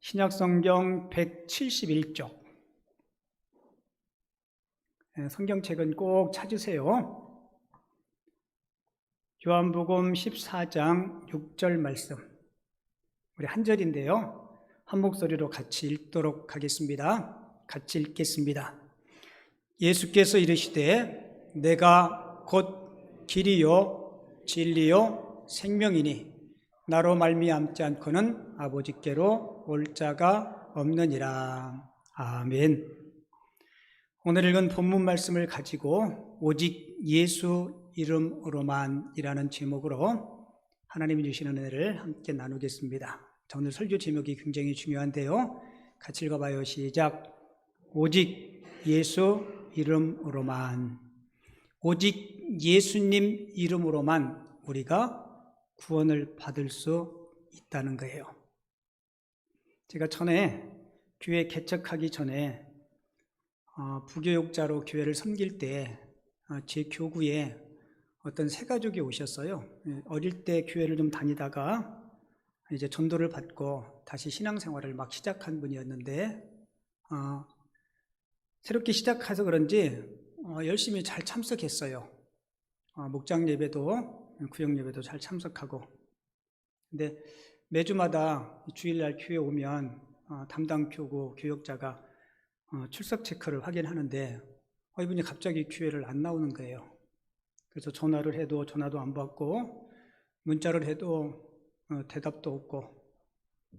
신약성경 171쪽. 성경책은 꼭 찾으세요. 요한복음 14장 6절 말씀. 우리 한 절인데요. 한 목소리로 같이 읽도록 하겠습니다. 같이 읽겠습니다. 예수께서 이르시되 내가 곧 길이요 진리요 생명이니 나로 말미암지 않고는 아버지께로 올 자가 없느니라. 아멘. 오늘 읽은 본문 말씀을 가지고 오직 예수 이름으로만이라는 제목으로 하나님이 주시는 은혜를 함께 나누겠습니다. 자, 오늘 설교 제목이 굉장히 중요한데요. 같이 읽어봐요. 시작. 오직 예수 이름으로만. 오직 예수님 이름으로만 우리가 구원을 받을 수 있다는 거예요. 제가 전에 교회 개척하기 전에 부교육자로 교회를 섬길 때 제 교구에 어떤 세 가족이 오셨어요. 어릴 때 교회를 좀 다니다가 이제 전도를 받고 다시 신앙생활을 막 시작한 분이었는데 새롭게 시작해서 그런지 열심히 잘 참석했어요. 목장 예배도 구역 예배도 잘 참석하고. 근데 매주마다 주일날 교회 오면 담당 교구 교역자가 출석 체크를 확인하는데 이분이 갑자기 교회를 안 나오는 거예요. 그래서 전화를 해도 전화도 안 받고 문자를 해도 대답도 없고.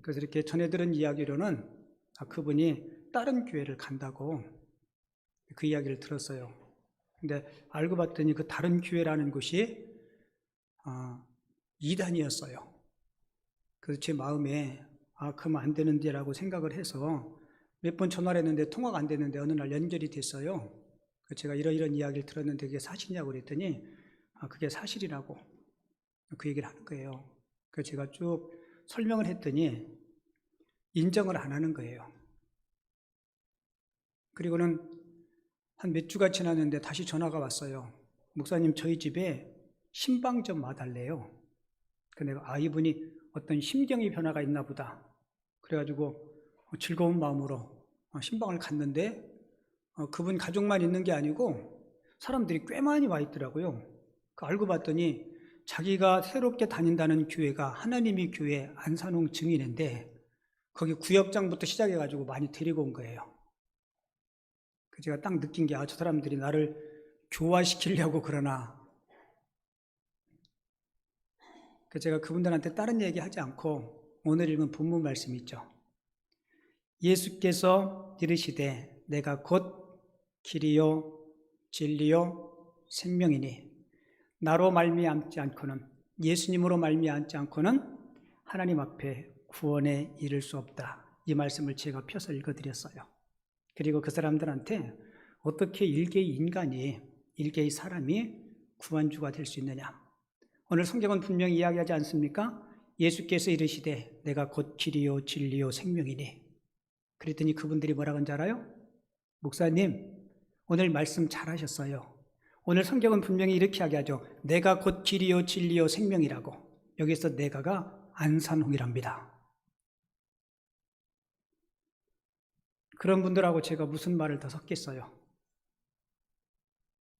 그래서 이렇게 전해 들은 이야기로는 그분이 다른 교회를 간다고 그 이야기를 들었어요. 근데 알고 봤더니 그 다른 교회라는 곳이 이단이었어요. 그래서 제 마음에 그러면 안 되는데라고 생각을 해서 몇 번 전화를 했는데 통화가 안 됐는데 어느 날 연결이 됐어요. 제가 이런 이야기를 들었는데 그게 사실이냐고 그랬더니 그게 사실이라고 그 얘기를 하는 거예요. 그래서 제가 쭉 설명을 했더니 인정을 안 하는 거예요. 그리고는 한 몇 주가 지났는데 다시 전화가 왔어요. 목사님, 저희 집에 신방 좀 와달래요. 근데 내가 이분이 어떤 심경의 변화가 있나 보다. 그래가지고 즐거운 마음으로 신방을 갔는데 그분 가족만 있는 게 아니고 사람들이 꽤 많이 와 있더라고요. 알고 봤더니 자기가 새롭게 다닌다는 교회가 하나님의 교회 안산홍 증인인데 거기 구역장부터 시작해가지고 많이 데리고 온 거예요. 제가 딱 느낀 게 저 사람들이 나를 교화시키려고 그러나. 제가 그분들한테 다른 얘기 하지 않고 오늘 읽은 본문 말씀 있죠. 예수께서 이르시되 내가 곧 길이요 진리요 생명이니 나로 말미암지 않고는, 예수님으로 말미암지 않고는 하나님 앞에 구원에 이를 수 없다. 이 말씀을 제가 펴서 읽어드렸어요. 그리고 그 사람들한테 어떻게 일개의 인간이, 일개의 사람이 구원주가 될 수 있느냐. 오늘 성경은 분명히 이야기하지 않습니까? 예수께서 이르시되 내가 곧 길이요 진리요 생명이니. 그랬더니 그분들이 뭐라고 하는지 알아요? 목사님, 오늘 말씀 잘하셨어요. 오늘 성경은 분명히 이렇게 이야기하죠. 내가 곧 길이요 진리요 생명이라고. 여기서 내가가 안산홍이랍니다. 그런 분들하고 제가 무슨 말을 더 섞겠어요.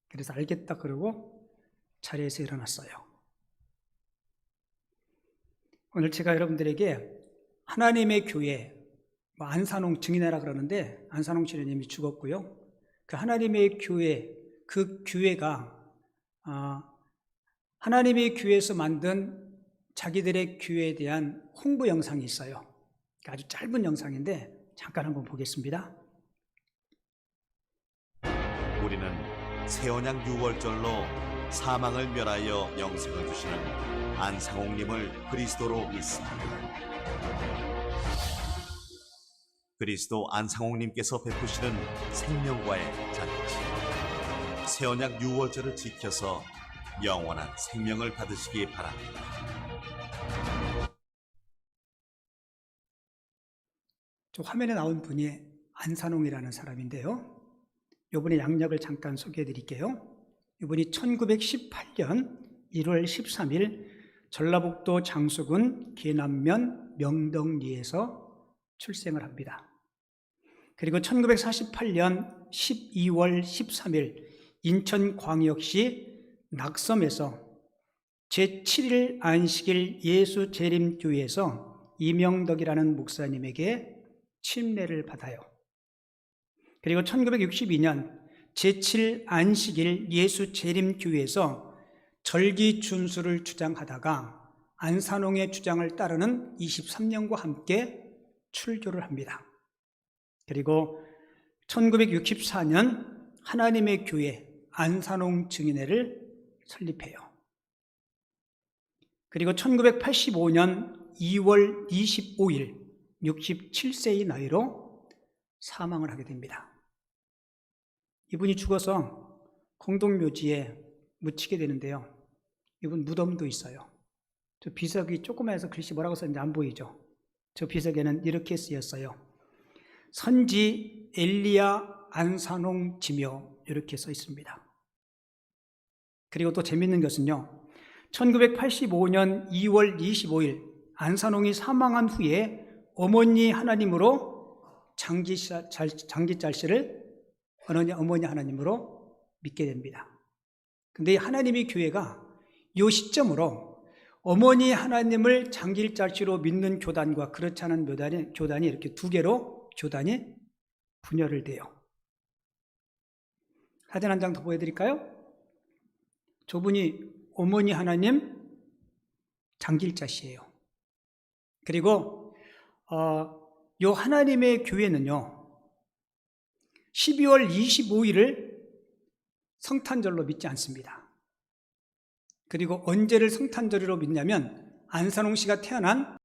그래서 알겠다 그러고 자리에서 일어났어요. 오늘 제가 여러분들에게 하나님의 교회, 안산홍 증인회라 그러는데 안산홍 신령님이 죽었고요. 그 하나님의 교회, 그 교회가 하나님의 교회에서 만든 자기들의 교회에 대한 홍보 영상이 있어요. 아주 짧은 영상인데 잠깐 한번 보겠습니다. 우리는 새언약 6월절로 사망을 멸하여 영생을 주시는 안상홍님을 그리스도로 믿습니다. 그리스도 안상홍님께서 베푸시는 생명과의 잔치, 새언약 6월절을 지켜서 영원한 생명을 받으시기 바랍니다. 저 화면에 나온 분이 안산홍이라는 사람인데요. 이분의 양력을 잠깐 소개해 드릴게요. 이분이 1918년 1월 13일 전라북도 장수군 계남면 명덕리에서 출생을 합니다. 그리고 1948년 12월 13일 인천광역시 낙섬에서 제7일 안식일 예수 재림교회에서 이명덕이라는 목사님에게 침례를 받아요. 그리고 1962년 제7 안식일 예수 재림교회에서 절기 준수를 주장하다가 안산홍의 주장을 따르는 23년과 함께 출교를 합니다. 그리고 1964년 하나님의 교회 안산홍 증인회를 설립해요. 그리고 1985년 2월 25일 67세의 나이로 사망을 하게 됩니다. 이분이 죽어서 공동묘지에 묻히게 되는데요. 이분 무덤도 있어요. 저 비석이 조그마해서 글씨 뭐라고 썼는지 안 보이죠? 저 비석에는 이렇게 쓰였어요. 선지 엘리야 안산홍 지묘, 이렇게 써 있습니다. 그리고 또 재밌는 것은요, 1985년 2월 25일 안산홍이 사망한 후에 어머니 하나님으로 장기짤씨를 어머니 하나님으로 믿게 됩니다. 근데 하나님의 교회가 이 시점으로 어머니 하나님을 장기짤씨로 믿는 교단과 그렇지 않은 교단이 이렇게 두 개로 교단이 분열을 돼요. 사진 한 장 더 보여드릴까요? 저분이 어머니 하나님 장길자씨예요. 그리고 요 하나님의 교회는요, 12월 25일을 성탄절로 믿지 않습니다. 그리고 언제를 성탄절로 믿냐면 안산홍 씨가 태어난